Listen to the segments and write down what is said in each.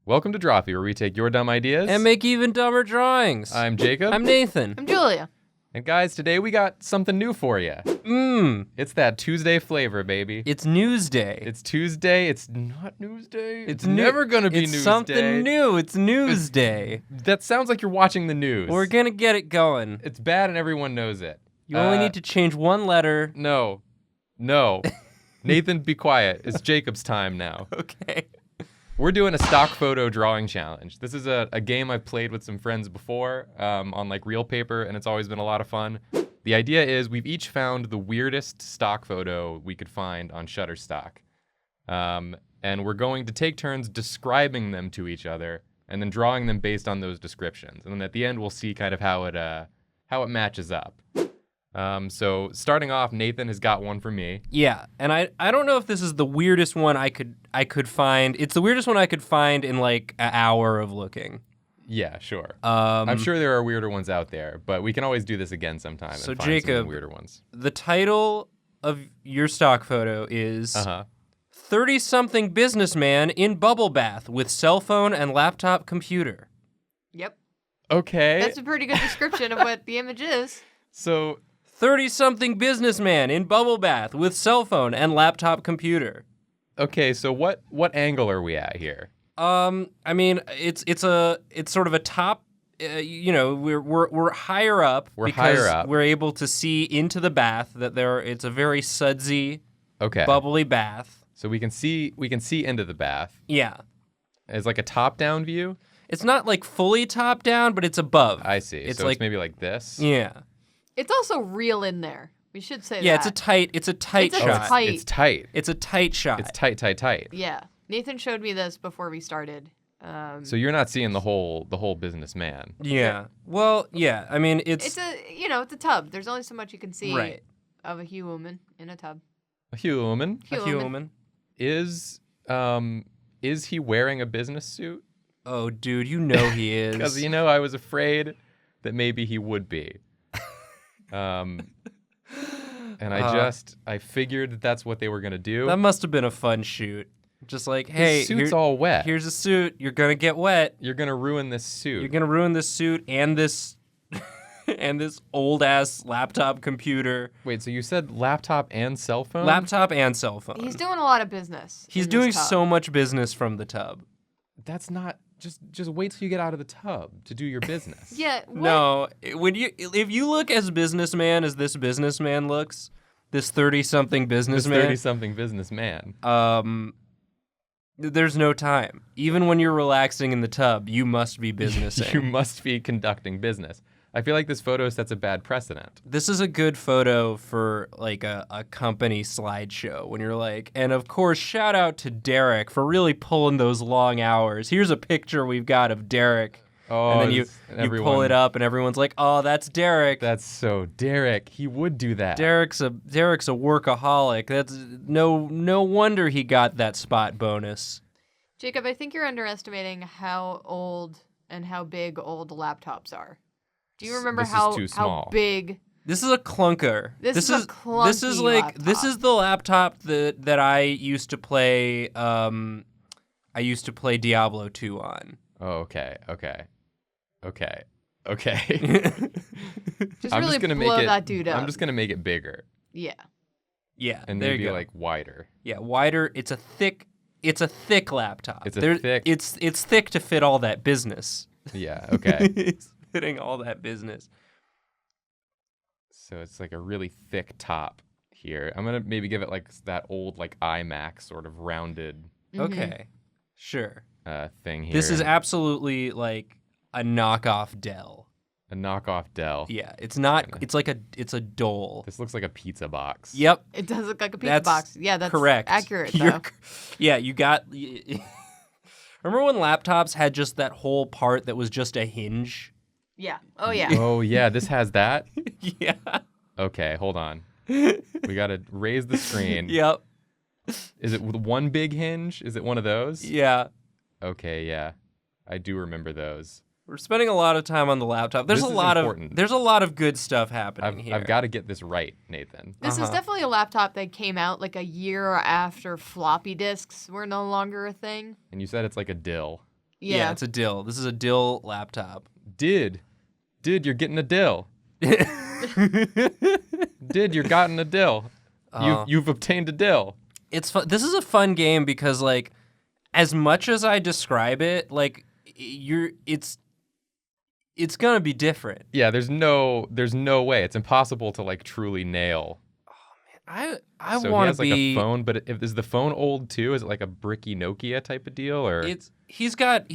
Welcome to Drawfee, where we take your dumb ideas And make even dumber drawings. I'm Jacob. I'm Nathan. I'm Julia. And guys, today we got something new for you. It's that Tuesday flavor, baby. It's News Day. It's Tuesday. It's not News Day. It's never gonna be News Day. It's something new. It's News Day. That sounds like you're watching the news. We're gonna get it going. It's bad and everyone knows it. You only need to change one letter. No. Nathan, be quiet. It's Jacob's time now. Okay. We're doing a stock photo drawing challenge. This is a game I've played with some friends before on like real paper, and it's always been a lot of fun. The idea is we've each found the weirdest stock photo we could find on Shutterstock. And we're going to take turns describing them to each other and then drawing them based on those descriptions. And then at the end, we'll see kind of how it matches up. So starting off, Nathan has got one for me. Yeah, and I don't know if this is the weirdest one I could find. It's the weirdest one I could find in like an hour of looking. Yeah, sure. I'm sure there are weirder ones out there, but we can always do this again sometime and find Jacob, some of the weirder ones. The title of your stock photo is 30-something businessman in bubble bath with cell phone and laptop computer. Yep. Okay. That's a pretty good description of what the image is. So 30-something businessman in bubble bath with cell phone and laptop computer. Okay, so what angle are we at here? I mean, it's sort of a top. We're higher up. We're because higher up. We're able to see into the bath. It's a very sudsy, bubbly bath. So we can see into the bath. Yeah. It's like a top-down view. It's not like fully top down, but it's above. I see. It's so like it's maybe like this. Yeah. It's also real in there. We should say Yeah, that. it's a tight It's a shot. tight- It's tight. It's a tight shot. It's tight. Yeah. Nathan showed me this before we started. So you're not seeing the whole businessman. Yeah. Well, yeah. I mean, It's a tub. There's only so much you can see Right. of a human in a tub. A human. a human. Is he wearing a business suit? Oh, dude, you know he is. Because I was afraid that maybe he would be. And I figured that that's what they were gonna do. That must have been a fun shoot. Just like, hey, His suit's all wet. Here's a suit. You're gonna get wet. You're gonna ruin this suit. You're gonna ruin this suit and this and this old ass laptop computer. Wait, so you said laptop and cell phone? Laptop and cell phone. He's doing a lot of business. He's in doing this tub. so much business from the tub. That's not just wait till you get out of the tub to do your business. Yeah. What? No, if you look as businessman as this businessman looks, this 30-something This businessman, 30-something businessman. there's no time. Even when you're relaxing in the tub, you must be businessing. You must be conducting business. I feel like this photo sets a bad precedent. This is a good photo for like a company slideshow when you're like, and of course, shout out to Derek for really pulling those long hours. Here's a picture we've got of Derek. Oh, and then you pull it up and everyone's like, oh, that's Derek. That's so Derek. He would do that. Derek's a workaholic. That's no wonder he got that spot bonus. Jacob, I think you're underestimating how old and how big old laptops are. Do you remember This is how too small. big? This is a clunker. This is a clunky This is like laptop. this is the laptop that I used to play. I used to play Diablo 2 on. Oh, okay. Just I'm really just gonna blow make that dude up. I'm just gonna make it bigger Yeah. Yeah, and there maybe you go. like wider. Yeah, wider. It's a thick laptop. It's a thick- It's thick to fit all that business. Yeah. Okay. It's fitting all that business. So it's like a really thick top here. I'm gonna maybe give it like that old like iMac sort of rounded Okay, sure. thing here. This is absolutely like a knockoff Dell. a knockoff Dell. Yeah, it's not. It's like it's a Dole. This looks like a pizza box. Yep. It does look like a pizza That's box. Yeah, that's correct. accurate, You're though. Yeah, you got. Remember when laptops had just that whole part that was just a hinge? Yeah. Oh, yeah. Oh yeah, this has that. Yeah. Okay, hold on. We gotta raise the screen. Yep. Is it with one big hinge? Is it one of those? Yeah. Okay, yeah. I do remember those. We're spending a lot of time on the laptop. There's This a is lot important. there's a lot of good stuff happening here. I've got to get this right, Nathan. This is definitely a laptop that came out like a year after floppy disks were no longer a thing. And you said it's like a dill. Yeah, it's a dill. This is a dill laptop. Did you're getting a dill? Did you're gotten a dill? You've obtained a dill. It's fun. This is a fun game because like, as much as I describe it, like it's gonna be different. Yeah, there's no way. It's impossible to like truly nail. I So want he has to like be. a phone, but is the phone old too? Is it like a bricky Nokia type of deal, or He's got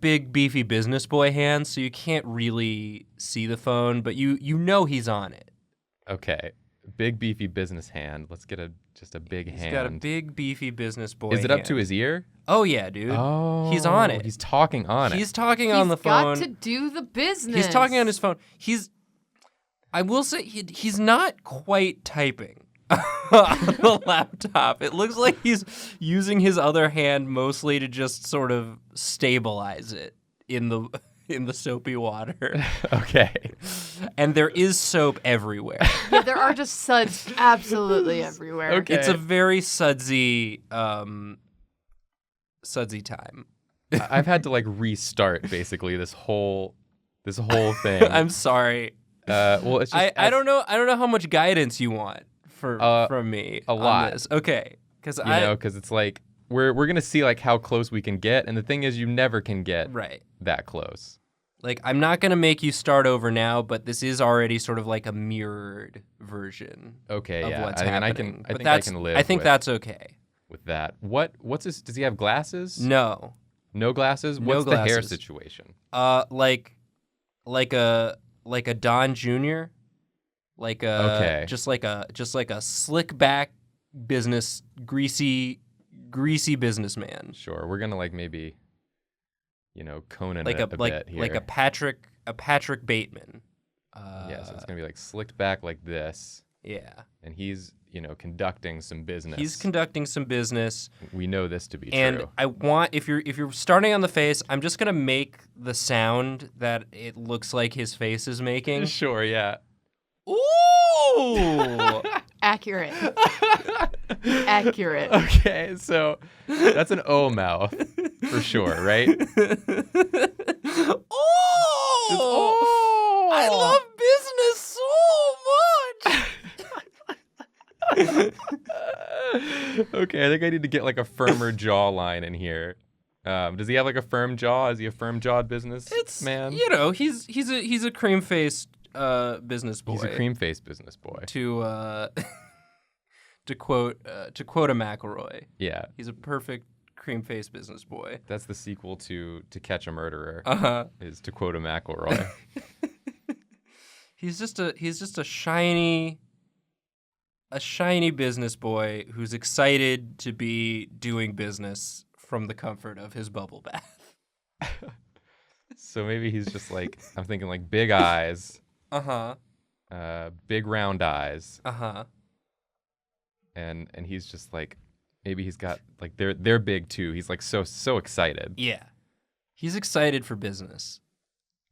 big beefy business boy hands, so you can't really see the phone, but you know he's on it. okay, big beefy business hand. Let's get just a big He's hand. got a big beefy business boy. Is it up hand. to his ear? Oh yeah, dude. Oh, He's on it. He's talking on it. He's talking on the phone. He's got to do the business. He's talking on his phone. I will say he's not quite typing on the laptop. It looks like he's using his other hand mostly to just sort of stabilize it in the soapy water. Okay. And there is soap everywhere. Yeah, there are just suds absolutely everywhere. Okay. It's a very sudsy time. I've had to like restart basically this whole thing. I'm sorry. Well, it's just I don't know how much guidance you want from me. a on lot. this. Okay, because because it's like we're gonna see like how close we can get, and the thing is, you never can get right. that close. Like, I'm not gonna make you start over now, but this is already sort of like a mirrored version Okay, of yeah, what's I happening. think I can live. I think with, that's okay. with that. What's his? Does he have glasses? No, No glasses. No What's the hair glasses. situation? like a Don Jr. Like a just like a slick back business greasy businessman. Sure, we're gonna like maybe, Conan Like it a bit here. like a Patrick Bateman. Yeah, so it's gonna be like slicked back like this, Yeah. and he's conducting some business. He's conducting some business. We know this to be And true. I want if you're starting on the face, I'm just gonna make the sound that it looks like his face is making. Sure, yeah. Ooh! Accurate. Accurate. Okay, so that's an O mouth for sure, right? Oh! I love business so much. Okay, I think I need to get like a firmer jawline in here. Does he have like a firm jaw? Is he a firm jawed business man? He's a cream faced business boy. He's a cream faced business boy. To quote a McElroy. Yeah, He's a perfect cream faced business boy. that's the sequel to Catch a Murderer. Is to quote a McElroy. He's just a shiny business boy who's excited to be doing business from the comfort of his bubble bath. So maybe he's just like, I'm thinking like big eyes, big round eyes, and he's just like, maybe he's got like they're big too. He's like so excited. Yeah. He's excited for business.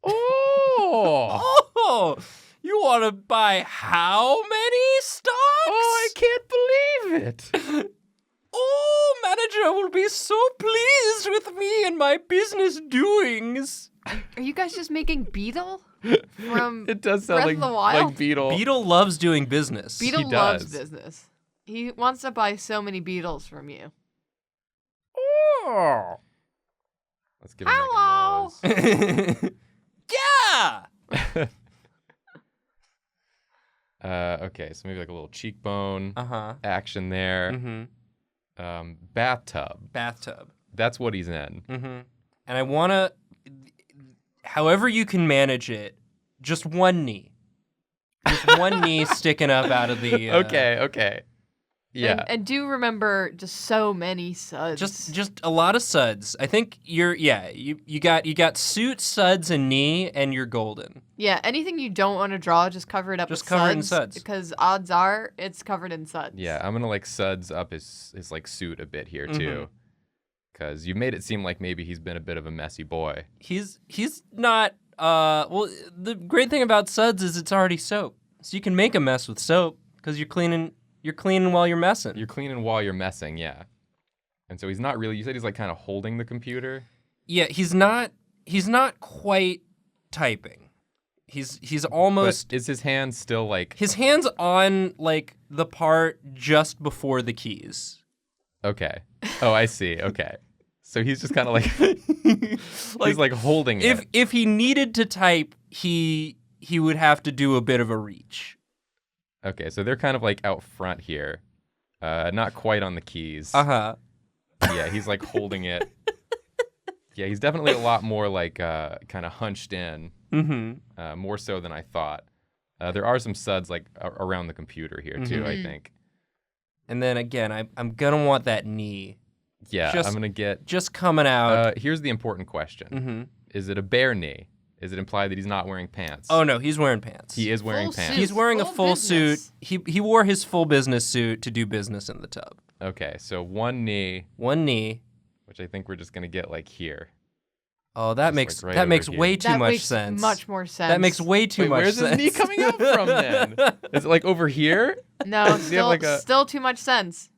Oh, Oh, you want to buy how many stocks? I can't believe it. Oh, manager will be so pleased with me and my business doings. Are you guys just making Beetle from It does sound Breath of the Wild? like Beetle. Beetle loves doing business. Beetle He loves does. business. He wants to buy so many beetles from you. Oh. Let's give him Hello. like a nose. Yeah. Okay, so maybe like a little cheekbone Uh-huh. action there. Mm-hmm. Bathtub. Bathtub. That's what he's in. Mm-hmm. And I want to, however you can manage it, just one knee. Just one knee sticking up out of the... Okay. Yeah. And do remember just so many suds. Just a lot of suds. I think you got suit, suds, and knee, and you're golden. Yeah, anything you don't want to draw, just cover it up Just with cover it in suds. suds. Because odds are it's covered in suds. Yeah, I'm gonna like suds up his like suit a bit here too, because you made it seem like maybe he's been a bit of a messy boy. He's not. Well, the great thing about suds is it's already soap, so you can make a mess with soap because you're cleaning. You're cleaning while you're messing. You're cleaning while you're messing, yeah. And so he's not really. You said he's like kind of holding the computer. Yeah, he's not quite typing. He's almost. But is his hand still like? His hand's on like the part just before the keys. Okay. Oh, I see. Okay. So he's just kind of like he's like holding it. If he needed to type, he would have to do a bit of a reach. Okay, so they're kind of like out front here, not quite on the keys. Uh-huh. Yeah, he's like holding it. Yeah, he's definitely a lot more like kind of hunched in, more so than I thought. There are some suds like around the computer here too, I think. And then again, I'm gonna want that knee. Yeah, I'm gonna get just coming out. Here's the important question: Is it a bare knee? Is it implied that he's not wearing pants? Oh no, he's wearing pants. He is wearing Full pants. suit. He's wearing a full business. suit. He wore his full business suit to do business in the tub. Okay, so one knee, which I think we're just gonna get like here. Oh, that Just makes like right way over here. too That much makes sense. much more sense. That makes way too Wait, much where's sense. his knee coming out from then? Is it like over here? No, Does he have like a? still too much sense.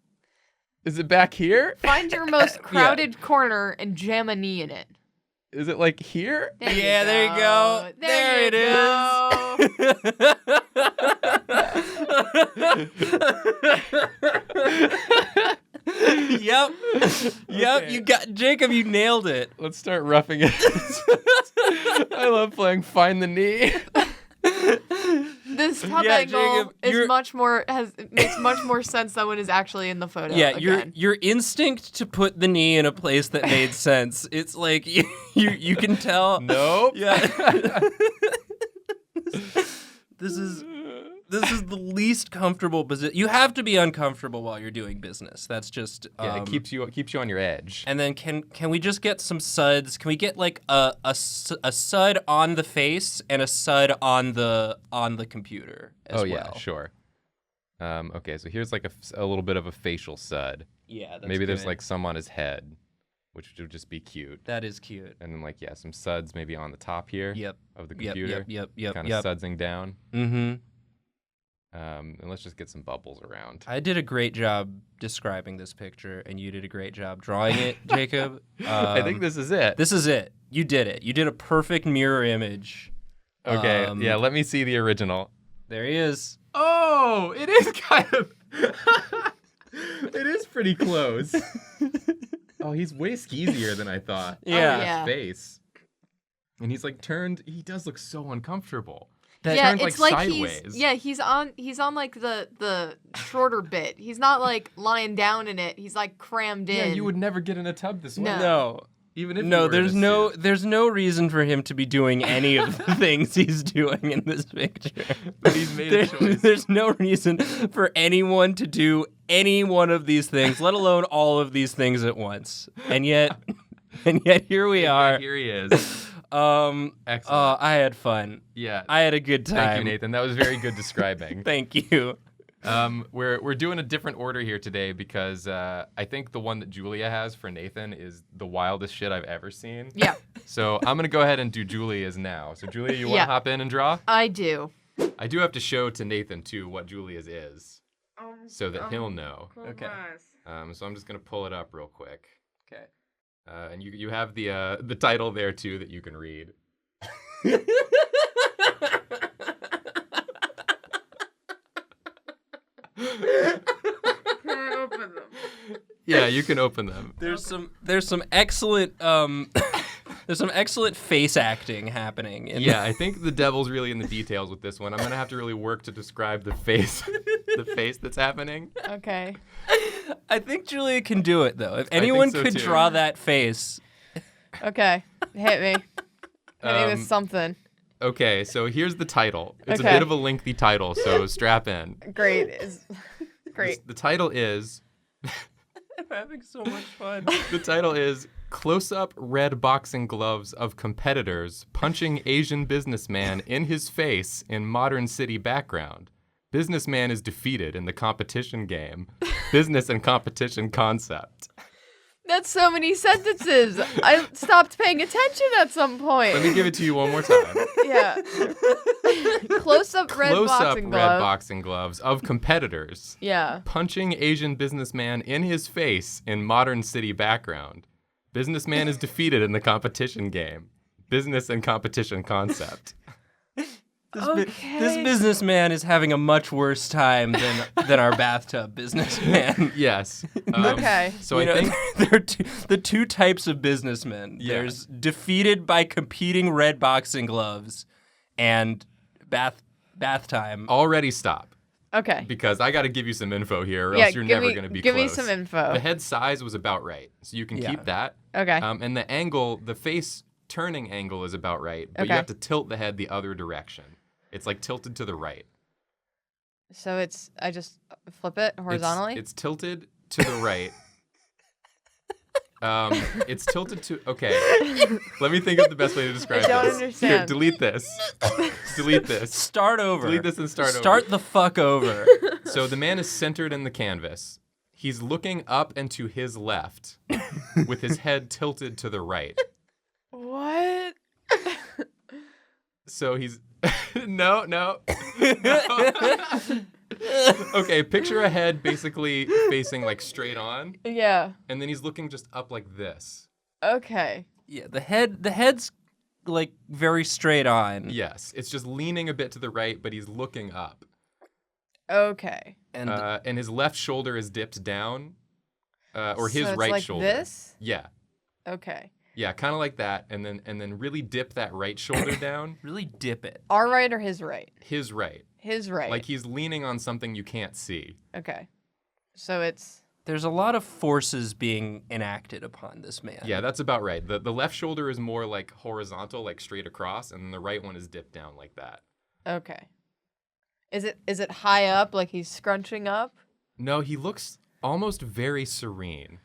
Is it back here? Find your most crowded corner and jam a knee in it. Is it like here? There Yeah, there you go. There it is. Yep. Okay. You got Jacob, you nailed it. Let's start roughing it. I love playing Find the Knee. This top Yeah, angle Jacob, you're- makes much more sense than what is actually in the photo. Yeah, again. your instinct to put the knee in a place that made sense. It's like you can tell. Nope. Yeah. This is the least comfortable position. You have to be uncomfortable while you're doing business. That's just Yeah, it keeps you on your edge. And then can we just get some suds? Can we get like a sud on the face and a sud on the computer as well? Yeah, sure. Okay, so here's like a little bit of a facial sud. Yeah, that's Maybe there's good. like some on his head, which would just be cute. That is cute. And then like some suds maybe on the top here. Yep. Of the computer. Yep. Kind of sudsing down. Mm-hmm. And let's just get some bubbles around. I did a great job describing this picture, and you did a great job drawing it, Jacob. I think this is it. This is it. You did it. You did a perfect mirror image. Okay, yeah, let me see the original. There he is. Oh, it is kind of... it is pretty close. Oh, he's way skeezier than I thought. Yeah. On his Yeah. face. And he's like turned... He does look so uncomfortable. Yeah, turns, it's like, like sideways. he's on like the shorter bit. He's not like lying down in it. He's like crammed in. Yeah, you would never get in a tub this way. No. No. Even if you No, were in a suit. there's no reason for him to be doing any of the things he's doing in this picture. But he's made a choice. There's no reason for anyone to do any one of these things, let alone all of these things at once. And yet here we are. Here he is. Excellent. I had fun. Yeah. I had a good time. Thank you, Nathan. That was very good describing. Thank you. We're doing a different order here today because I think the one that Julia has for Nathan is the wildest shit I've ever seen. Yeah, So I'm gonna go ahead and do Julia's now. So Julia, you want to Yeah. hop in and draw? I do. I do have to show to Nathan too what Julia's is, so that he'll know. Okay. So I'm just gonna pull it up real quick, Okay. and you have the title there too that you can read. Yeah, you can open them. There's some excellent there's some excellent face acting happening. Yeah, I think the devil's really in the details with this one. I'm gonna have to really work to describe the face, the face that's happening. Okay. I think Julia can do it though. If anyone so, could too. draw that face. Okay. Hit me. Hit me with something. Okay, so here's the title. It's Okay. a bit of a lengthy title, so strap in. Great. Great. The title is I'm having so much fun. the title is Close-up red boxing gloves of competitors punching Asian businessman in his face in modern city background. Businessman is defeated in the competition game. Business and competition concept. That's so many sentences. I stopped paying attention at some point. Let me give it to you one more time. Yeah. Close-up red Close-up boxing red glove. boxing gloves of competitors Yeah. punching Asian businessman in his face in modern city background. Businessman is defeated in the competition game. Business and competition concept. This businessman is having a much worse time than our bathtub businessman. Yes. Okay. So You I know, think there are the two types of businessmen. Yeah. There's defeated by competing red boxing gloves and bath time. already stop. Okay. Because I got to give you some info here, or Yeah, else you're never going to be give close. me some info. The head size was about right, so you can Yeah. keep that. Okay. And the angle, the face turning angle is about right, but you Okay. have to tilt the head the other direction. It's like tilted to the right. So I just flip it horizontally? It's tilted to the right. It's tilted to, okay. Let me think of the best way to describe I don't this. understand. Here, delete this. Delete this. Start over. Delete this and start over. Start the fuck over. So the man is centered in the canvas. He's looking up and to his left with his head tilted to the right. What? So he's no. Okay, picture a head basically facing like straight on, Yeah. and then he's looking just up like this. Okay. Yeah, the head's like very straight on. Yes, it's just leaning a bit to the right, but he's looking up. Okay. And his left shoulder is dipped down, or his So it's right like shoulder. this? Yeah, Okay. yeah, kind of like that, and then really dip that right shoulder down. Really dip it. Our right or his right? His right, His right. like he's leaning on something you can't see. Okay. So it's There's a lot of forces being enacted upon this man. Yeah, that's about right. The left shoulder is more like horizontal, like straight across, and then the right one is dipped down like that. okay. Is it high up, like he's scrunching up? No, he looks almost very serene.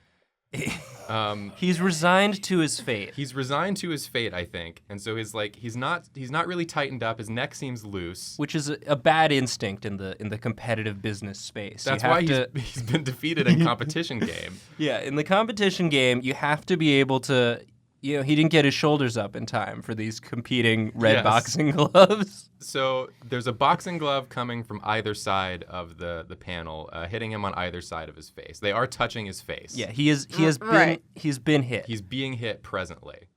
He's resigned to his fate. He's resigned to his fate, I think, and so he's not really tightened up. His neck seems loose. Which is a bad instinct in the competitive business space. That's You have why to, he's been defeated in competition game. Yeah, in the competition game, you have to be able to. You know, he didn't get his shoulders up in time for these competing red Yes. boxing gloves. So there's a boxing glove coming from either side of the panel, hitting him on either side of his face. They are touching his face. Yeah, he has Right. been hit. He's being hit presently.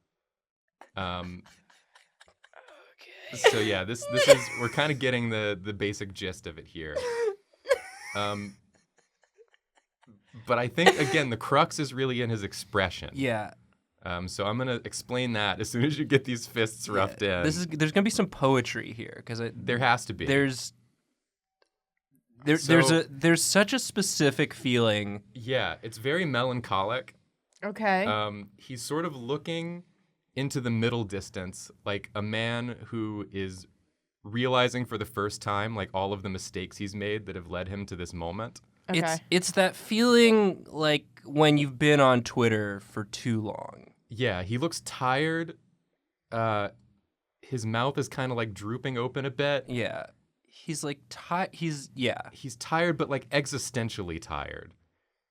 So yeah, this is we're kind of getting the basic gist of it here. But I think again the crux is really in his expression. Yeah. So I'm gonna explain that as soon as you get these fists roughed in. There's gonna be some poetry here because There has to be. there's So- such a specific feeling. Yeah, it's very melancholic. Okay. He's sort of looking into the middle distance, like a man who is realizing for the first time, like all of the mistakes he's made that have led him to this moment. okay. It's that feeling like when you've been on Twitter for too long. Yeah, he looks tired. His mouth is kind of like drooping open a bit. Yeah. He's like he's Tired, but like existentially tired.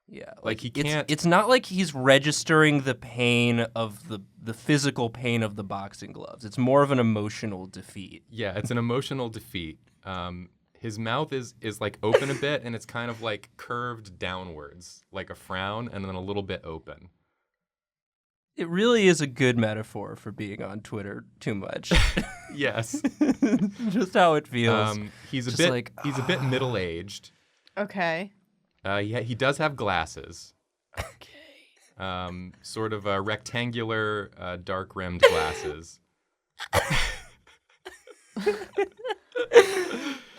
Yeah. Like he it's- can't- It's not like he's registering the pain of the physical pain of the boxing gloves. It's more of an emotional defeat. Yeah, it's an emotional defeat. His mouth is like open a bit, and it's kind of like curved downwards, like a frown, and then a little bit open. It really is a good metaphor for being on Twitter too much. Yes. Just how it feels. He's Just a bit like, he's a bit middle-aged. Okay. He does have glasses. Okay. Sort of rectangular, dark-rimmed glasses.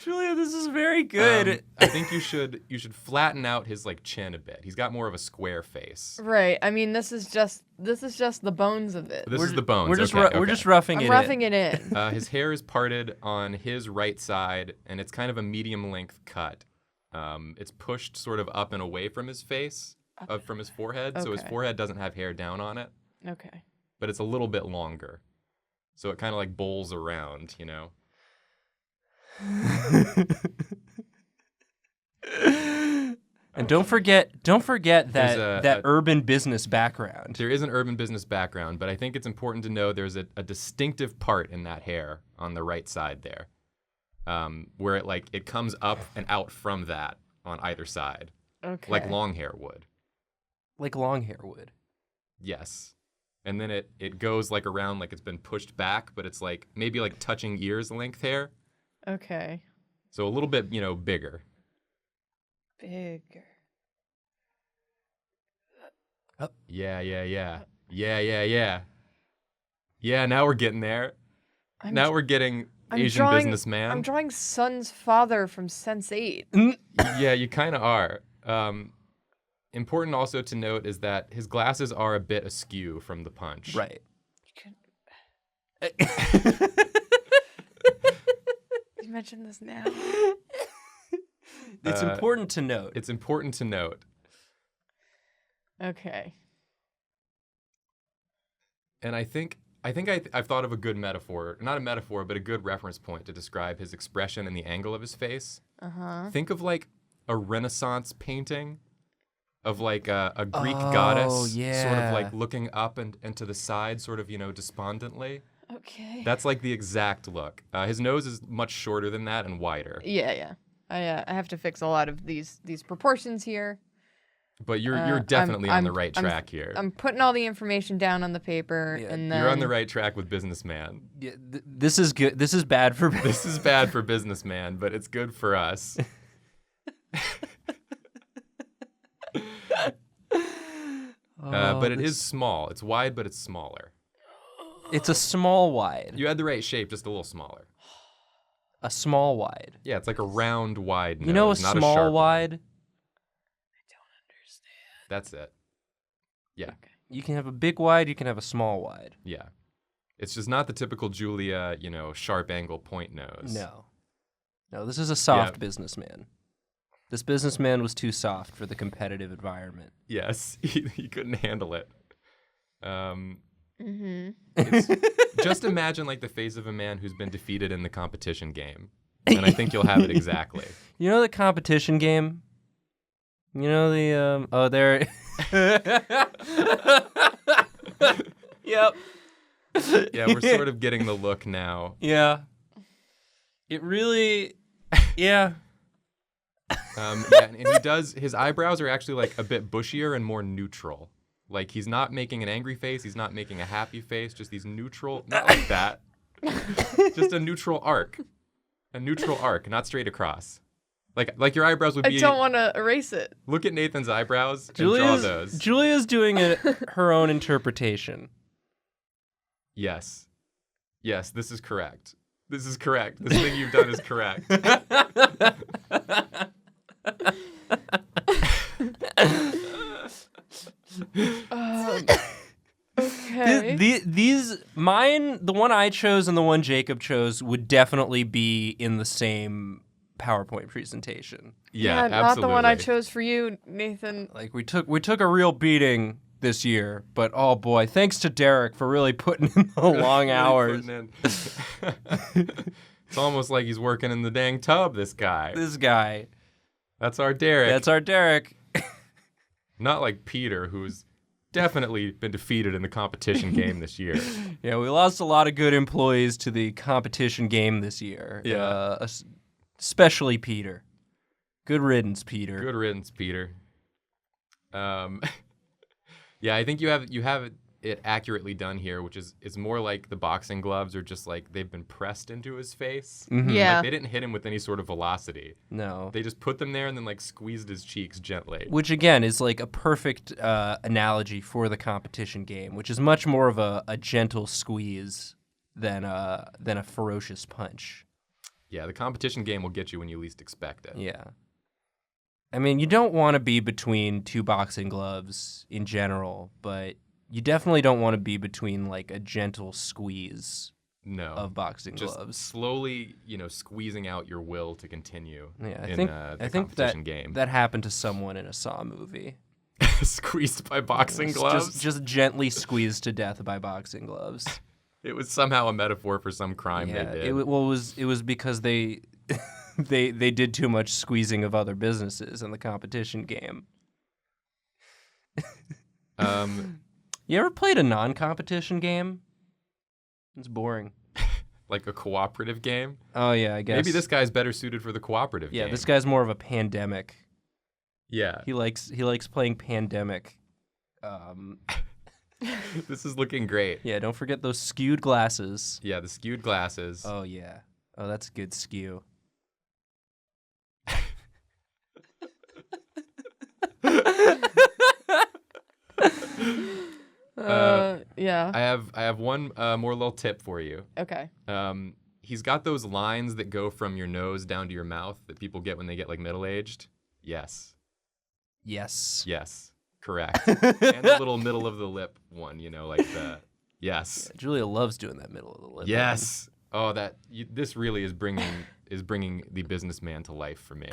Julia, this is very good. I think you should flatten out his like chin a bit. He's got more of a square face. Right. I mean, this is just the bones of it. This is the bones. We're just okay, we're okay. just roughing I'm it roughing in. it in. His hair is parted on his right side, and it's kind of a medium-length cut. It's pushed sort of up and away from his face, from his forehead, so his Okay. forehead doesn't have hair down on it, Okay. but it's a little bit longer. So it kind of like bowls around, you know? And don't forget that There's that urban business background. There is an urban business background, but I think it's important to know there's a distinctive part in that hair on the right side there, where it comes up and out from that on either side, Okay. like long hair would. Like long hair would. Yes. And then it goes like around like it's been pushed back, but it's like maybe like touching ears length hair. Okay. So a little bit, bigger. Bigger. Yeah. Yeah, now we're getting there. Now we're getting Asian businessman. I'm drawing Son's father from Sense8. Yeah, you kind of are. Important also to note is that his glasses are a bit askew from the punch. Right. You mentioned this now. It's important to note. It's important to note. Okay. And I think I've thought of a good metaphor, not a metaphor, but a good reference point to describe his expression and the angle of his face. Uh-huh. Think of like a Renaissance painting of like a Greek goddess sort of like looking up and to the side, sort of, despondently. Okay. That's like the exact look. His nose is much shorter than that and wider. Yeah. I have to fix a lot of these proportions here. But you're definitely on the right track here. I'm putting all the information down on the paper, and then You're on the right track with businessman. Yeah, this is good. This is bad for. This is bad for businessman, but it's good for us. But it is small. It's wide, but it's smaller. It's a small wide. You had the right shape, just a little smaller. A small wide. Yeah, it's like a round wide nose, You know, a not small a sharp wide. one. That's it. Yeah. Okay. You can have a big wide. You can have a small wide. Yeah. It's just not the typical Julia, sharp angle point nose. No. This is a soft businessman. This businessman was too soft for the competitive environment. Yes, he couldn't handle it. Mm-hmm. Just imagine like the face of a man who's been defeated in the competition game, and I think you'll have it exactly. You know the competition game? You know the there. Yep. Yeah, we're sort of getting the look now. Yeah. It really. Yeah. And he does. His eyebrows are actually like a bit bushier and more neutral. Like he's not making an angry face. He's not making a happy face. Just these neutral, not like that. Just a neutral arc. A neutral arc, not straight across. Like your eyebrows would be. I don't want to erase it. Look at Nathan's eyebrows and draw those. Julia's doing her own interpretation. Yes. Yes, this is correct. This is correct. This thing you've done is correct. Okay. These mine, the one I chose and the one Jacob chose would definitely be in the same PowerPoint presentation. Yeah, not absolutely. the one I chose for you, Nathan. Like we took a real beating this year, but oh boy, thanks to Derek for really putting in the long hours. It's almost like he's working in the dang tub, this guy. This guy. That's our Derek. That's our Derek. Not like Peter, who's definitely been defeated in the competition game this year. Yeah, we lost a lot of good employees to the competition game this year. Yeah. Especially Peter. Good riddance, Peter. Good riddance, Peter. Yeah, I think you have it accurately done here, which is it's more like the boxing gloves are just like they've been pressed into his face. Mhm. Yeah. Like, they didn't hit him with any sort of velocity. No. They just put them there and then like squeezed his cheeks gently. Which again is like a perfect analogy for the competition game, which is much more of a gentle squeeze than a ferocious punch. Yeah, the competition game will get you when you least expect it. Yeah. I mean, you don't want to be between two boxing gloves in general, but you definitely don't want to be between like a gentle squeeze No. of boxing Just gloves. slowly, squeezing out your will to continue Yeah, I in think the I think competition game. that happened to someone in a Saw movie. Squeezed by boxing It's gloves? Just gently squeezed to death by boxing gloves. It was somehow a metaphor for some crime Yeah, they did. it was because they they did too much squeezing of other businesses in the competition game. You ever played a non-competition game? It's boring. Like a cooperative game? Oh yeah, I guess. Maybe this guy's better suited for the cooperative game. Yeah, this guy's more of a pandemic. Yeah. He likes playing pandemic. This is looking great. Yeah, don't forget those skewed glasses. Yeah, the skewed glasses. Oh, yeah. Oh, that's a good skew. Yeah. I have one more little tip for you. Okay. He's got those lines that go from your nose down to your mouth that people get when they get like middle-aged. Yes. Yes. Correct. And the little middle of the lip one, like the yes. Julia loves doing that middle of the lip. Yes. Oh, this really is bringing the businessman to life for me.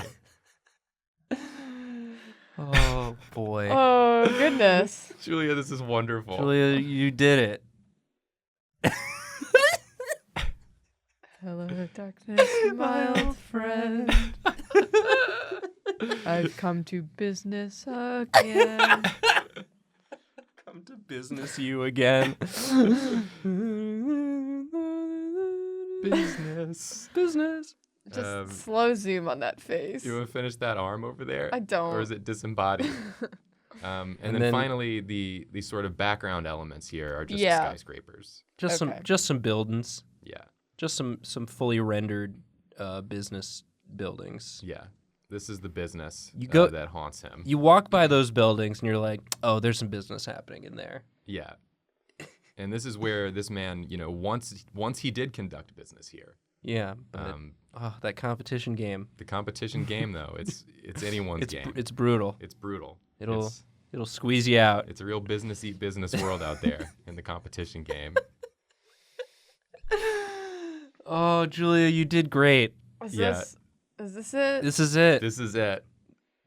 Oh, boy. Oh, goodness. Julia, this is wonderful. Julia, you did it. Hello, darkness, my old friend. I've come to business again. Come to business you again. Business. Just slow zoom on that face. You want to finish that arm over there? I don't. Or is it disembodied? And then finally, the sort of background elements here are just skyscrapers. Just some buildings. Yeah. Just some fully rendered business buildings. Yeah. This is the business that haunts him. You walk by those buildings and you're like, oh, there's some business happening in there. Yeah. And this is where this man, once he did conduct business here. Yeah. But that competition game. The competition game, though, it's anyone's game. It's brutal. It's brutal. It'll squeeze you out. It's a real businessy business world out there in the competition game. Oh, Julia, you did great. Is this it? This is it. This is it.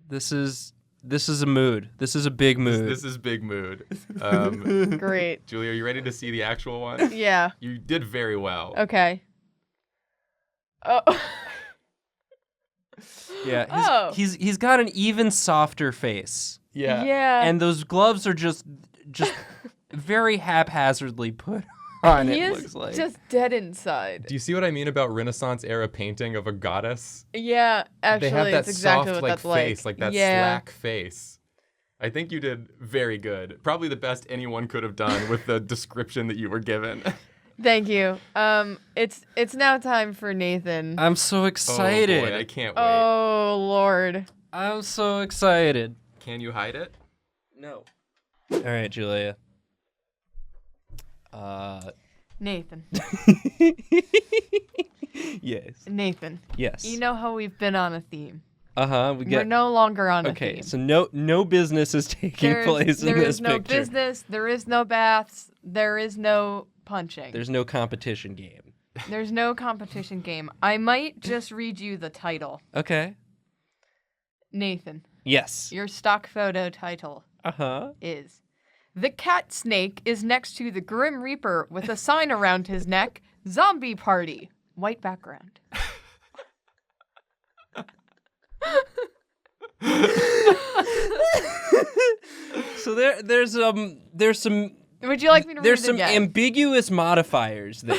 This is a mood. This is a big mood. This is big mood. Great. Julia, are you ready to see the actual one? Yeah. You did very well. Okay. Oh. Yeah. He's got an even softer face. Yeah. Yeah. And those gloves are just very haphazardly put on. He it is looks like just dead inside. Do you see what I mean about Renaissance era painting of a goddess? Yeah, actually, They have that it's exactly soft what like that's like. face, like that yeah. slack face. I think you did very good. Probably the best anyone could have done with the description that you were given. Thank you. It's now time for Nathan. I'm so excited. Oh boy, I can't wait. Oh Lord. I'm so excited. Can you hide it? No. All right, Julia. Nathan. Yes. Nathan. Yes. You know how we've been on a theme. We're no longer on a okay, theme. so no business is taking place in this picture. There is no business, there is no baths, there is no punching. There's no competition game. There's no competition game. I might just read you the title. Okay. Nathan, Yes. your stock photo title is The Cat Snake is next to the Grim Reaper with a sign around his neck, Zombie Party. White background. So there's some Would you like me to read there's it some again? ambiguous modifiers there.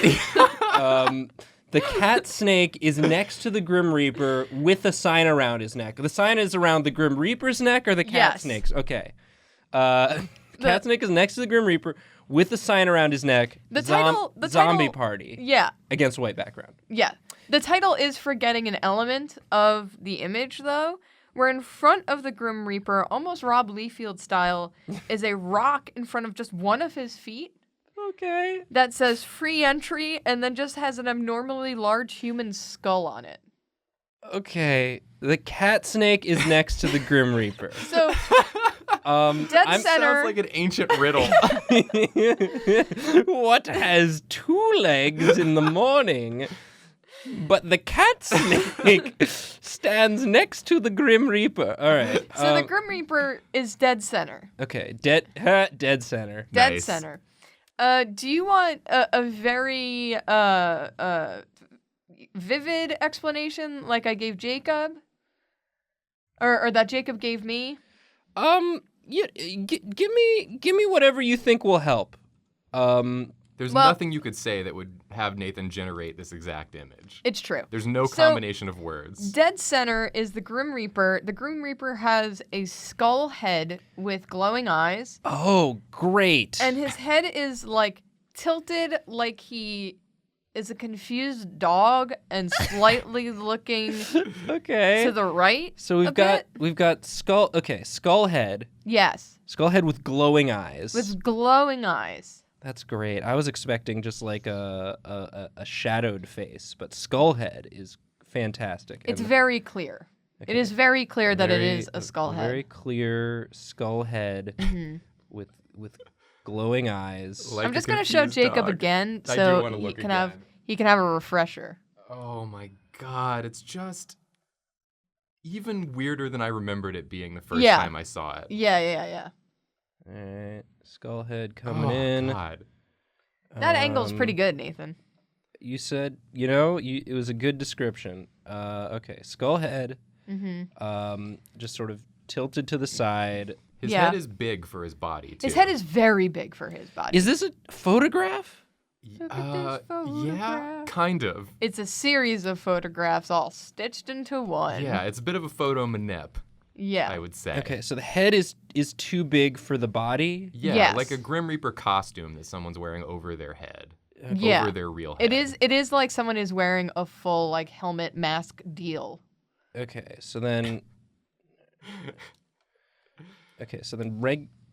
The cat snake is next to the Grim Reaper with a sign around his neck. The sign is around the Grim Reaper's neck or the cat Yes. snake's? Okay. Cat snake is next to the Grim Reaper with a sign around his neck. The Zombie title- Party Yeah, against white background. yeah. The title is forgetting an element of the image, though, where in front of the Grim Reaper, almost Rob Liefeld style, is a rock in front of just one of his feet Okay. that says free entry and then just has an abnormally large human skull on it. Okay. The cat snake is next to the Grim Reaper. So, dead center. Sounds like an ancient riddle. What has two legs in the morning? But the cat snake stands next to the Grim Reaper. All right. So the Grim Reaper is dead center. Okay. Dead center. Dead Nice. center. Do you want a very vivid explanation like I gave Jacob? Or that Jacob gave me? Yeah. Give me whatever you think will help. There's Well- nothing you could say that would have Nathan generate this exact image. It's true. There's no So- combination of words. Dead center is the Grim Reaper. The Grim Reaper has a skull head with glowing eyes, Oh, great. and his head is like tilted like he is a confused dog and slightly looking okay. to the right. So we've a got bit. skull head. Yes, Skull head with glowing eyes. with glowing eyes. That's great. I was expecting just like a shadowed face, but skull head is fantastic. It's And- very clear. okay, It is very clear that it very- is a skull head. Very clear skull head Mhm. with glowing eyes. Like I'm a just gonna show confused Jacob dog. again, I do so wanna look he can have a refresher. Oh my god, it's just even weirder than I remembered it being the first Yeah. time I saw it. Yeah. All right, skull head coming Oh in. god. That angle's pretty Um, good, Nathan. You said, it was a good description. Okay, skull head, just sort of tilted to the side. His Yeah. head is big for his body too. His head is very big for his body. Is this a photograph? Look at this yeah, photograph. kind of. It's a series of photographs all stitched into one. Yeah, it's a bit of a photo manip, Yeah. I would say. Okay, so the head is too big for the body. Yeah, Yes. like a Grim Reaper costume that someone's wearing over their head. Yeah. Over their real head. It is like someone is wearing a full like helmet mask deal. Okay, so then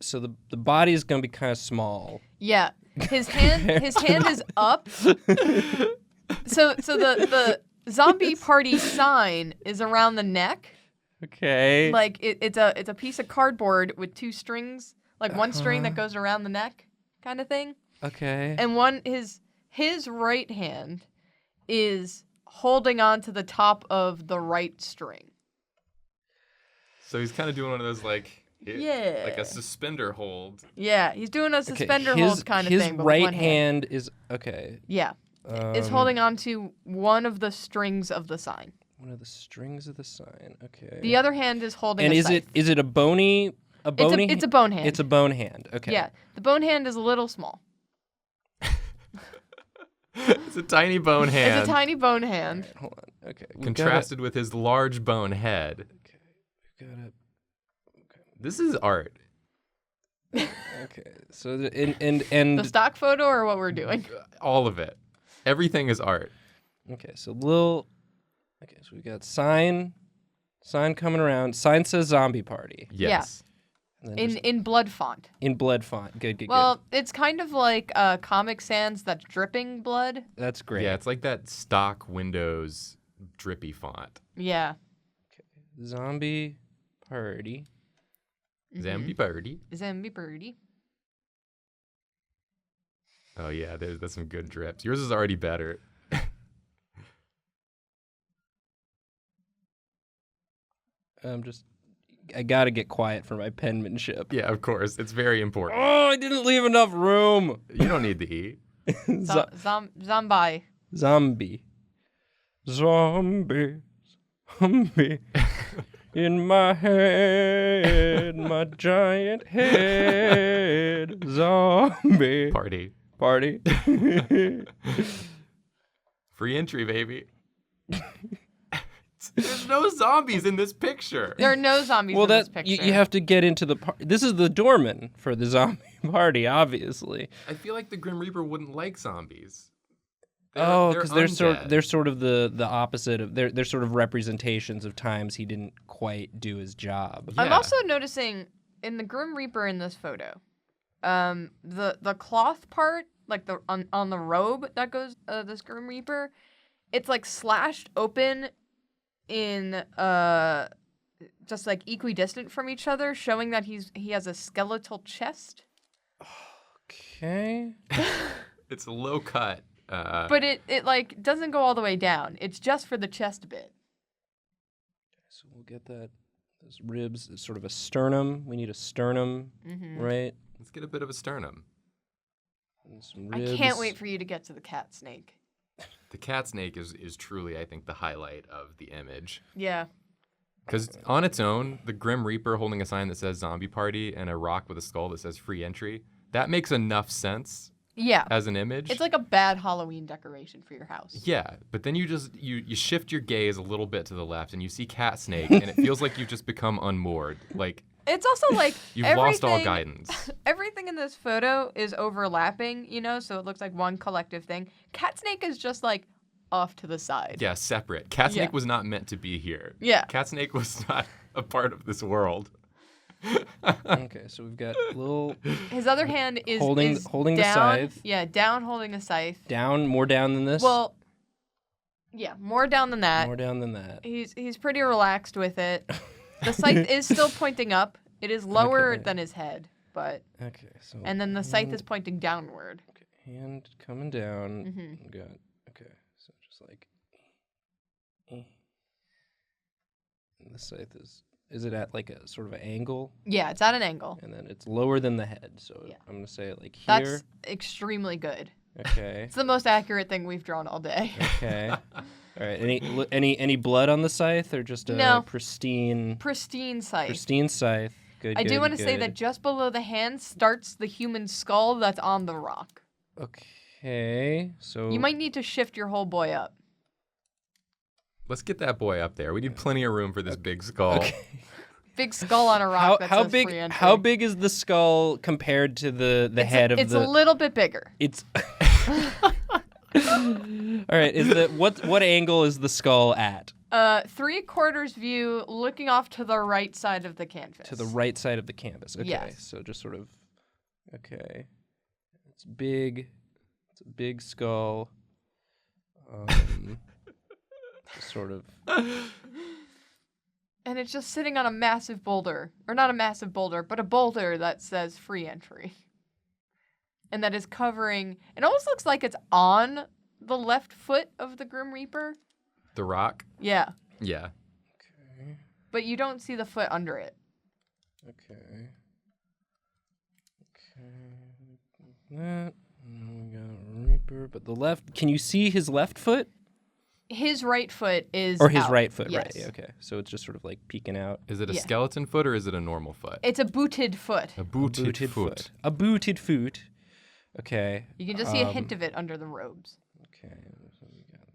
so the body is gonna be kind of small. Yeah. His hand is up. So the zombie party sign is around the neck. Okay. Like it's a piece of cardboard with two strings, like one string that goes around the neck kind of thing. Okay. And his right hand is holding on to the top of the right string. So he's kind of doing one of those like Yeah. a suspender hold. Yeah, he's doing a Okay, suspender his- hold kind of his thing, but with right one hand. hand is okay. Yeah, is holding on to one of the strings of the sign. One of the strings of the sign. Okay. The other hand is holding. and a is scythe. it a bony It's a bone hand. It's a bone hand. Okay. Yeah, the bone hand is a little small. It's a tiny bone hand. It's a tiny bone hand. Hold on. Okay. we've contrasted with his large bone head. Gotta, This is art. okay. So and The stock photo or what we're doing? All of it. Everything is art. okay. So okay. So we got sign coming around. Sign says zombie party. Yes. And then just In blood font. in blood font. Good. Well, it's kind of like Comic Sans that's dripping blood. Good. That's great. Yeah, it's like that stock Windows drippy font. Yeah. Zombie party. Zombie party. Zombie birdie. Oh yeah, that's some good drips. Yours is already better. I gotta get quiet for my penmanship. Yeah, of course. It's very important. Oh, I didn't leave enough room. You don't need to eat. Zombie. Zombie. Zombie. Zombie. In my head, my giant head. Zombie. Party. Party. Free entry, baby. There's no zombies in this picture. There are no zombies Well, in this that picture. you have to get into the party. This is the doorman for the zombie party, obviously. I feel like the Grim Reaper wouldn't like zombies. Because they're undead. sort of the opposite of they're sort of representations of times he didn't quite do his job. Yeah. I'm also noticing in the Grim Reaper in this photo, the cloth part, like on the robe that goes this Grim Reaper, it's like slashed open in just like equidistant from each other, showing that he has a skeletal chest. Okay. It's a low cut. But it like doesn't go all the way down. It's just for the chest bit. So we'll get those ribs. It's sort of a sternum. We need a sternum, right? Let's get a bit of a sternum. And some ribs. I can't wait for you to get to the cat snake. The cat snake is truly, I think, the highlight of the image. Yeah. Because on its own, the Grim Reaper holding a sign that says zombie party and a rock with a skull that says free entry, that makes enough sense Yeah. as an image. It's like a bad Halloween decoration for your house. Yeah, but then you just you shift your gaze a little bit to the left and you see cat snake and it feels like you've just become unmoored. Like It's also like you've lost all guidance. Everything in this photo is overlapping, so it looks like one collective thing. Cat snake is just like off to the side. Yeah, separate. Cat snake Yeah. was not meant to be here. Yeah. Cat snake was not a part of this world. Okay, so we've got little His other hand is Holding the down, scythe. Yeah, down holding a scythe. more down than this. Well, yeah, more down than that. More down than that. He's pretty relaxed with it. The scythe is still pointing up. It is lower Okay. than his head, but Okay, so and then the scythe is pointing downward. okay, hand coming down. Mhm. We got okay, so just like and the scythe is it at like a sort of an angle? Yeah, it's at an angle. And then it's lower than the head. So Yeah. I'm gonna say it like here. That's extremely good. Okay. It's the most accurate thing we've drawn all day. Okay. All right. Any blood on the scythe or just a No. pristine Pristine scythe. scythe? Good. I do want to say good. that just below the hand starts the human skull that's on the rock. Okay. So You might need to shift your whole boy up. Let's get that boy up there. We need plenty of room for this big skull. Big skull on a rock how that how says big free entry. how big is the skull compared to the head of It's the a little bit bigger. It's All right, is the what angle is the skull at? 3/4 view looking off to the right side of the canvas. To the right side of the canvas. Okay. Yes. So just sort of okay. It's big. It's a big skull. Sort of And it's just sitting on a massive boulder. Or not a massive boulder, but a boulder that says free entry. And that is covering... It almost looks like it's on the left foot of the Grim Reaper. The rock? Yeah. Yeah. okay. But you don't see the foot under it. Okay. That. And we got a Reaper, but the left. Can you see his left foot? His right foot is Or his out. right foot, Yes. right? Okay. So it's just sort of like peeking out. Is it a Yeah. skeleton foot or is it a normal foot? It's a booted foot. A booted foot. A booted foot. Okay. You can just see a hint of it under the robes. Okay. So we got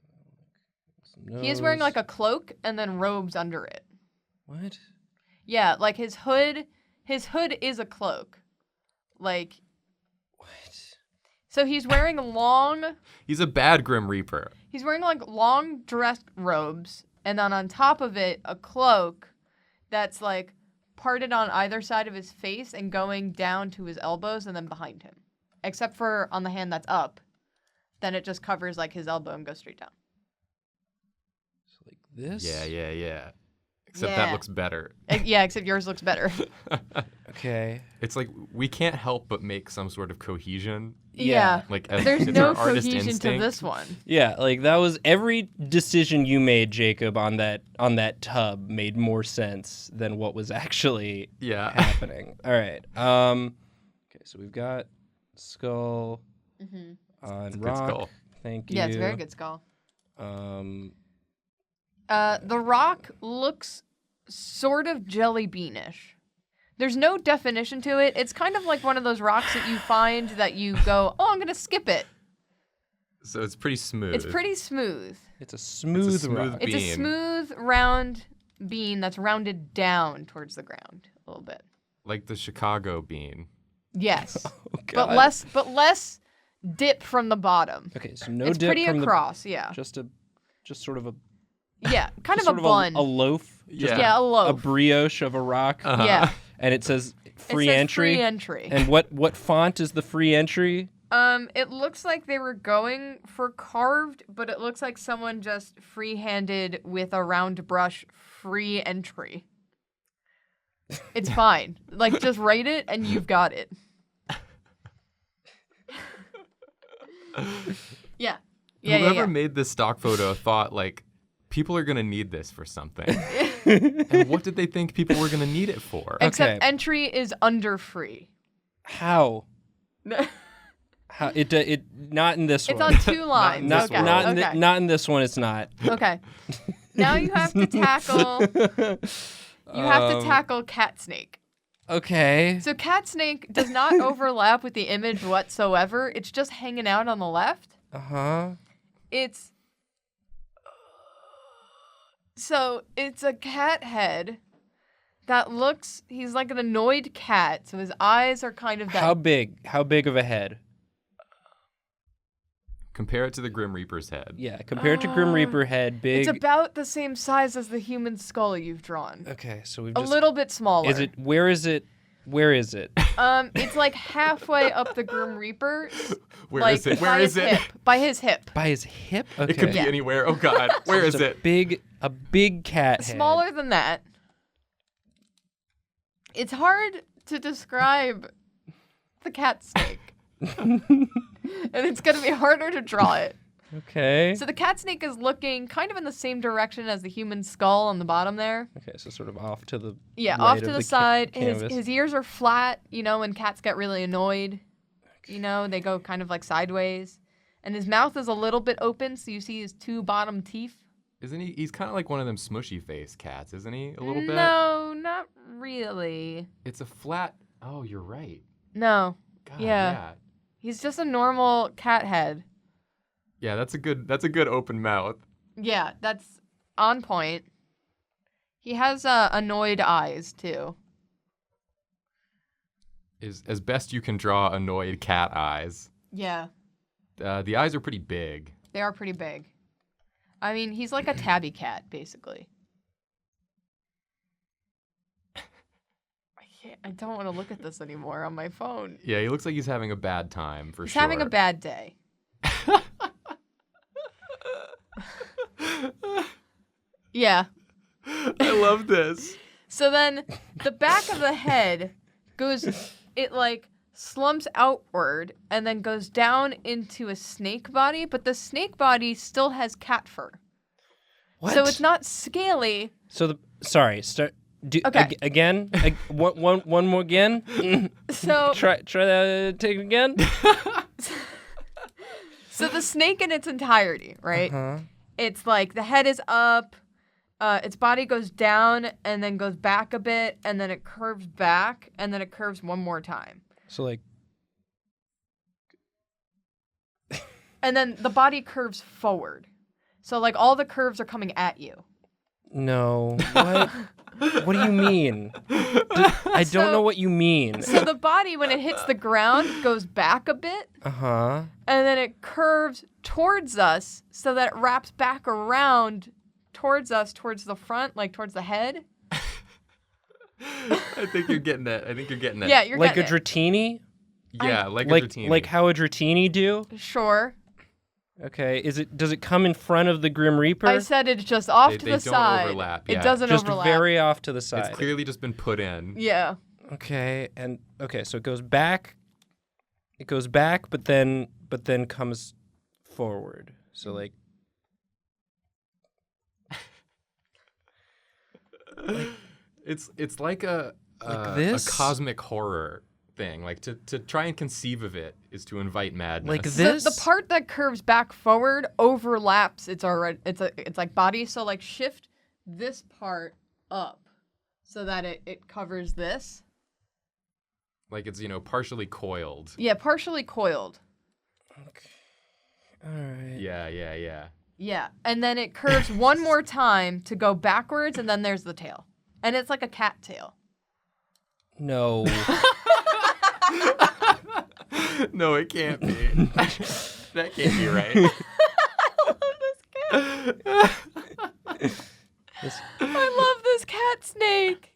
some He is wearing nose. like a cloak and then robes under it. What? Yeah, like his hood is a cloak. Like, What? so he's wearing long He's a bad Grim Reaper. He's wearing like long dress robes, and then on top of it, a cloak that's like parted on either side of his face and going down to his elbows and then behind him. Except for on the hand that's up, then it just covers like his elbow and goes straight down. So like this? Yeah. Except Yeah. that looks better. Yeah, except yours looks better. Okay. It's like we can't help but make some sort of cohesion. Yeah. Like There's it's no our artist cohesion to instinct. this one. Yeah, like that was every decision you made, Jacob, on that tub made more sense than what was actually Yeah. happening. All right. Okay, so we've got skull on It's a good rock. skull. Thank you. Yeah, it's a very good skull. Uh, The rock looks sort of jelly beanish. There's no definition to it. It's kind of like one of those rocks that you find that you go, oh, I'm going to skip it. So it's pretty smooth. It's pretty smooth. it's a smooth smooth rock. It's a bean. smooth, round bean that's rounded down towards the ground a little bit. Like the Chicago bean. Yes. Oh, but God. less dip from the bottom. Okay, so no it's dip pretty from across, yeah. just sort of a Yeah, kind of sort a bun. a loaf. Just Yeah. yeah, a a loaf. brioche of a rock. Uh-huh. Yeah. And it says free it says entry. Free entry. And what font is the free entry? It looks like they were going for carved, but it looks like someone just free-handed with a round brush free entry. It's fine. Like, just write it and you've got it. Yeah. Yeah, Whoever yeah. made this stock photo thought like people are gonna need this for something. And what did they think people were gonna need it for? Except Okay. entry is under free. How? How it not in this It's one. on two lines. Not, okay. not, in okay. not in this one. It's not. Okay. Now you have to tackle. You have to tackle cat snake. Okay. So cat snake does not overlap with the image whatsoever. It's just hanging out on the left. Uh-huh. It's a cat head that looks, he's like an annoyed cat. So his eyes are kind of that. How big? How big of a head? Compare it to the Grim Reaper's head. Yeah, compared to Grim Reaper head, big. It's about the same size as the human skull you've drawn. Okay, so we've A just... little bit smaller. Is it... Where is it? Where is it? It's like halfway up the Grim Reaper. Where is it? Where by is his it? hip, by his hip. By his hip? Okay. It could be Yeah. anywhere. Oh God, where is it? A big cat head. Smaller than that. It's hard to describe the cat snake. And it's going to be harder to draw it. Okay. So the cat snake is looking kind of in the same direction as the human skull on the bottom there. Okay, so sort of off to the Yeah, right off of to the ca- side. canvas. His ears are flat, you know, when cats get really annoyed. You know, they go kind of like sideways. And his mouth is a little bit open, so you see his two bottom teeth. Isn't he? He's kind of like one of them smushy face cats, isn't he? A little bit. No, not really. It's a flat. Oh, you're right. No. God, Yeah. yeah. He's just a normal cat head. Yeah, that's a good open mouth. Yeah, that's on point. He has annoyed eyes, too. Is as best you can draw annoyed cat eyes. Yeah, The eyes are pretty big. they are pretty big. I mean, he's like a tabby cat, basically. I don't want to look at this anymore on my phone. Yeah, he looks like he's having a bad time for He's sure. having a bad day. Yeah. I love this. So then the back of the head it like slumps outward and then goes down into a snake body, but the snake body still has cat fur. What? So it's not scaly. So sorry. Start. Okay. Again. One more again. So Try that. Take it again. so the snake in its entirety, right? Huh. It's like the head is up, its body goes down and then goes back a bit, and then it curves back, and then it curves one more time. So like. And then the body curves forward. So like all the curves are coming at you. No. What? What do you mean? I don't know what you mean. So the body, when it hits the ground, goes back a bit, Uh-huh. and then it curves towards us so that it wraps back around towards us, towards the front, like towards the head. I think you're getting it. Yeah, you're Like a getting dratini? Yeah, like a Like dratini. like how a dratini do? it. Sure. Okay. Does it come in front of the Grim Reaper? I said it's just off They- to they the don't side. overlap, It yeah. doesn't Just overlap. very off to the side. It's clearly just been put in. Yeah. Okay, so it goes back. It goes back, but then comes forward. So like It's like a this? cosmic horror thing. Like to try and conceive of it is to invite madness. Like this? The part that curves back forward overlaps its like body. So like shift this part up so that it covers this. Like it's partially coiled. Yeah, partially coiled. Okay. All right. Yeah. Yeah, and then it curves one more time to go backwards, and then there's the tail. And it's like a cat tail. No. No, it can't be. That can't be right. I love this cat snake.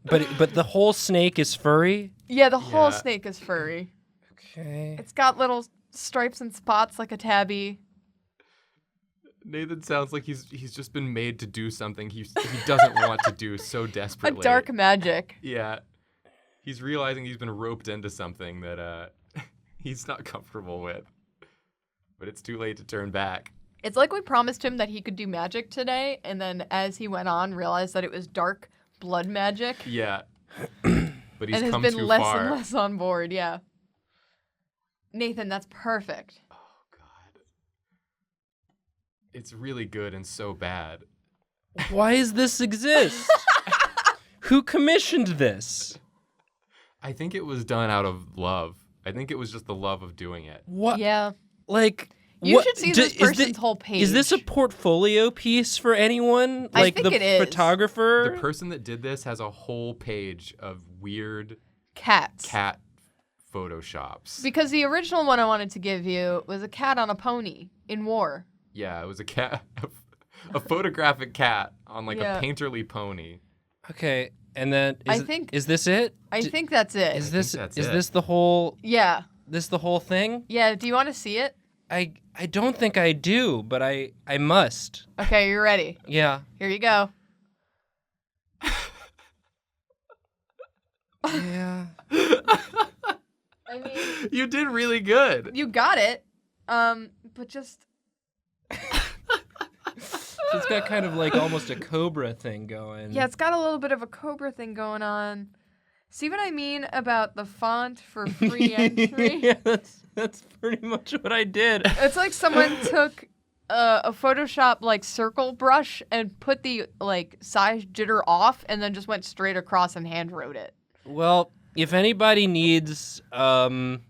But the whole snake is furry? Yeah, the whole Yeah. snake is furry. Okay. It's got little stripes and spots like a tabby. Nathan sounds like he's just been made to do something he doesn't want to do so A desperately. dark magic. Yeah. He's realizing he's been roped into something that he's not comfortable with. But it's too late to turn back. It's like we promised him that he could do magic today, and then as he went on, realized that it was dark blood magic. Yeah. But he's And has come been too less far. and less on board, yeah. Nathan, that's perfect. Oh God. It's really good and so bad. Why does this exist? Who commissioned this? I think it was done out of love. I think it was just the love of doing it. What? Yeah. Like, You what, should see this person's whole page. Is this a portfolio piece for anyone? I Like think the it is. photographer? The person that did this has a whole page of weird Cats. cat photoshops. Because the original one I wanted to give you was a cat on a pony in war. Yeah, it was a cat, a photographic cat on like Yeah. a painterly pony. Okay, and then I think- is this it? I think that's it. Is this that's is it. this the whole Yeah. thing? Yeah, do you want to see it? I don't think I do, but I must. Okay, you're ready. Yeah. Here you go. Yeah. I mean, You did really good. you got it. But just So it's got kind of like almost a cobra thing going. yeah, it's got a little bit of a cobra thing going on. See what I mean about the font for free entry? Yeah, that's pretty much what I did. It's like someone took a Photoshop like circle brush and put the like size jitter off and then just went straight across and hand wrote it. Well, if anybody needs this,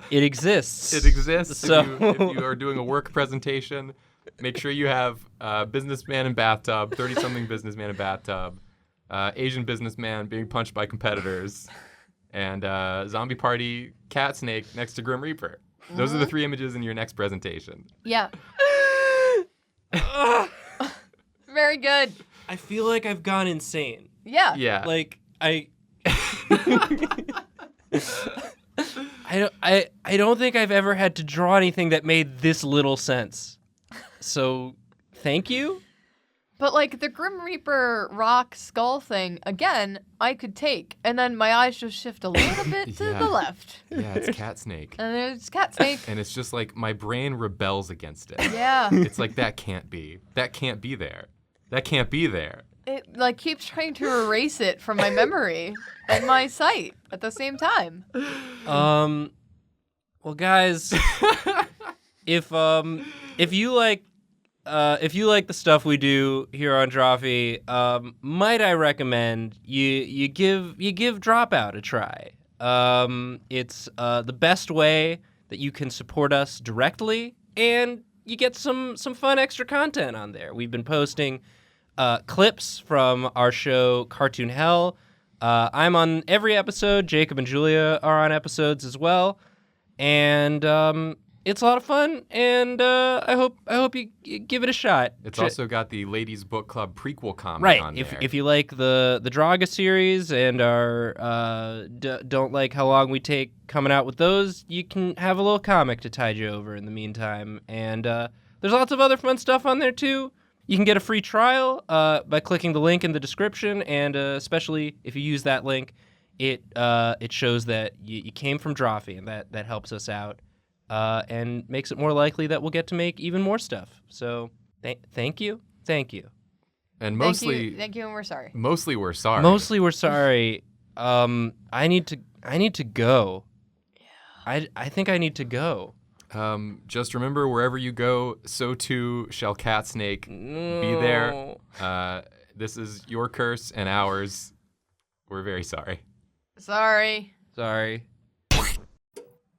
it exists. It exists. So- If you are doing a work presentation, make sure you have businessman in bathtub, 30-something businessman in bathtub, Asian businessman being punched by competitors, and zombie party cat snake next to Grim Reaper. Those are the 3 images in your next presentation. Yeah. Very good. I feel like I've gone insane. Yeah. Yeah. Like I don't think I've ever had to draw anything that made this little sense. So, thank you. But like the Grim Reaper rock skull thing, again, I could take. And then my eyes just shift a little bit to Yeah. the left. Yeah, it's cat snake. And there's cat snake. And it's just like my brain rebels against it. Yeah. It's like that can't be. That can't be there. That can't be there. It like keeps trying to erase it from my memory and my sight at the same time. Well, guys, if you like the stuff we do here on Drawfee, might I recommend you give Dropout a try. It's the best way that you can support us directly, and you get some fun extra content on there. We've been posting clips from our show Cartoon Hell. I'm on every episode. Jacob and Julia are on episodes as well, and it's a lot of fun. And I hope you give it a shot. It's also got the Ladies Book Club prequel comic right. on there. If you like the Draga series and are don't like how long we take coming out with those, you can have a little comic to tide you over in the meantime. And there's lots of other fun stuff on there too. You can get a free trial by clicking the link in the description, and especially if you use that link, it shows that you came from Drawfee, and that helps us out and makes it more likely that we'll get to make even more stuff. So thank you. and mostly, Thank you, and we're sorry. mostly we're sorry. Mostly we're sorry. I need to go. Yeah. I think I need to go. Just remember, wherever you go, so too shall cat snake be there. This is your curse and ours. We're very sorry. Sorry. Sorry.